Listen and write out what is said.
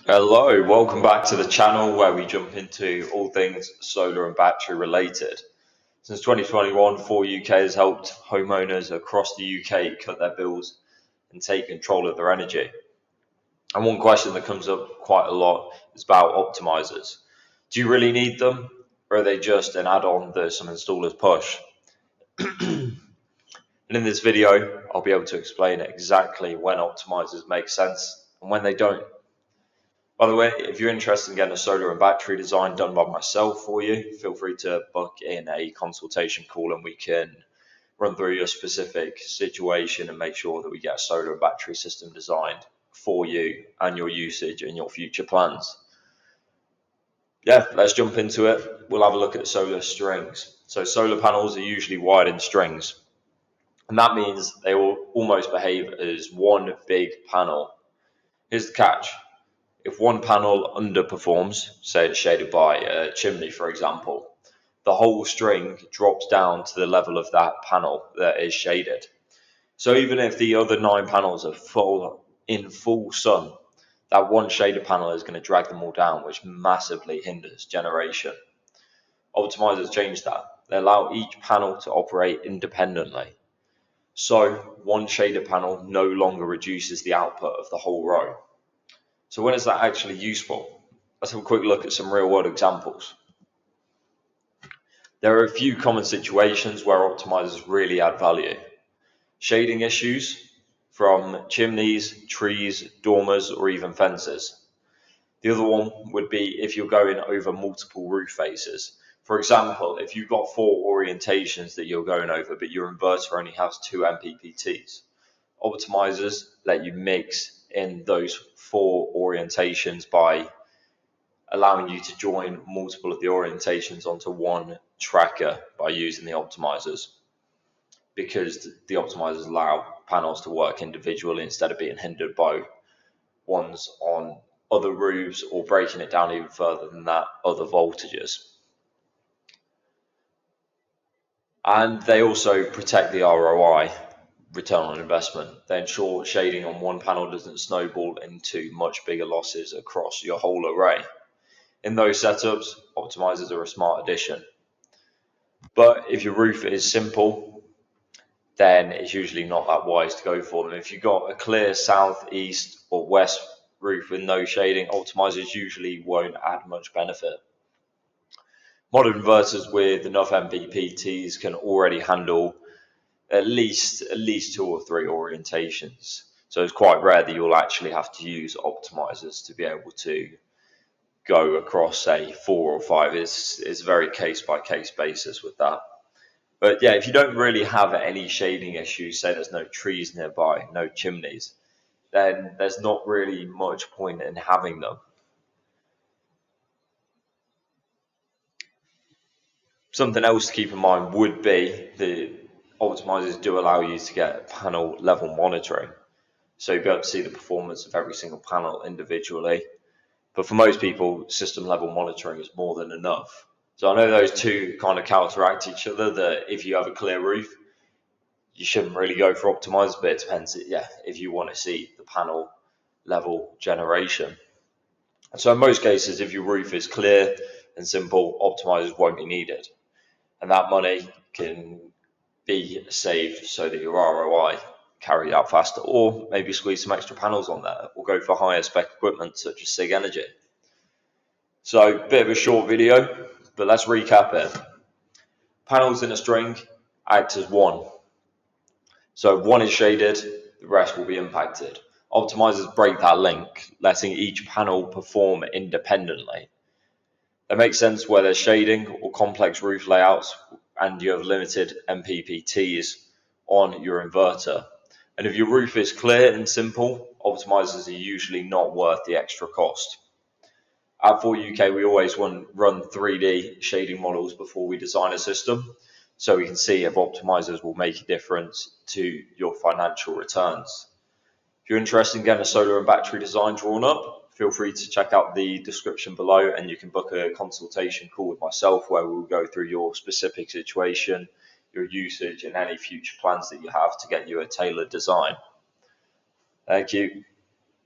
Hello, welcome back to the channel where we jump into all things solar and battery related. Since 2021, ForeUK has helped homeowners across the UK cut their bills and take control of their energy. And one question that comes up quite a lot is about optimizers. Do you really need them, or are they just an add-on that some installers push? And in this video, I'll be able to explain exactly when optimizers make sense and when they don't. By the way, if you're interested in getting a solar and battery design done by myself for you, feel free to book in a consultation call and we can run through your specific situation and make sure that we get a solar and battery system designed for you and your usage and your future plans. Yeah, let's jump into it. We'll have a look at solar strings. So solar panels are usually wired in strings, and that means they will almost behave as one big panel. Here's the catch. If one panel underperforms, say it's shaded by a chimney, for example, the whole string drops down to the level of that panel that is shaded. So even if the other 9 panels are in full sun, that one shaded panel is going to drag them all down, which massively hinders generation. Optimizers change that. They allow each panel to operate independently. So one shaded panel no longer reduces the output of the whole row. So when is that actually useful? Let's have a quick look at some real world examples. There are a few common situations where optimizers really add value. Shading issues from chimneys, trees, dormers, or even fences. The other one would be if you're going over multiple roof faces. For example, if you've got 4 orientations that you're going over, but your inverter only has 2 MPPTs, optimizers let you mix in those 4 orientations by allowing you to join multiple of the orientations onto one tracker by using the optimizers, because the optimizers allow panels to work individually instead of being hindered by ones on other roofs or breaking it down even further than that, other voltages. And they also protect the ROI, return on investment. They ensure shading on one panel doesn't snowball into much bigger losses across your whole array. In those setups, optimizers are a smart addition. But if your roof is simple, then it's usually not that wise to go for them. If you've got a clear south, east, or west roof with no shading, optimizers usually won't add much benefit. Modern inverters with enough MPPTs can already handle at least 2 or 3 orientations. So it's quite rare that you'll actually have to use optimizers to be able to go across, say, 4 or 5. It's a very case by case basis with that. But yeah, if you don't really have any shading issues, say there's no trees nearby, no chimneys, then there's not really much point in having them. Something else to keep in mind would be the optimizers do allow you to get panel level monitoring. So you'll be able to see the performance of every single panel individually. But for most people, system level monitoring is more than enough. So I know those two kind of counteract each other, that if you have a clear roof, you shouldn't really go for optimizers, but it depends, yeah, if you want to see the panel level generation. So in most cases, if your roof is clear and simple, optimizers won't be needed. And that money can be saved so that your ROI carried out faster, or maybe squeeze some extra panels on there, or go for higher spec equipment such as SIG Energy. So, bit of a short video, but let's recap it. Panels in a string act as one. So if one is shaded, the rest will be impacted. Optimizers break that link, letting each panel perform independently. That makes sense where there's shading or complex roof layouts and you have limited MPPTs on your inverter. And if your roof is clear and simple, optimizers are usually not worth the extra cost. At ForeUK, we always run 3D shading models before we design a system, so we can see if optimizers will make a difference to your financial returns. If you're interested in getting a solar and battery design drawn up, feel free to check out the description below and you can book a consultation call with myself where we'll go through your specific situation, your usage, and any future plans that you have to get you a tailored design. Thank you.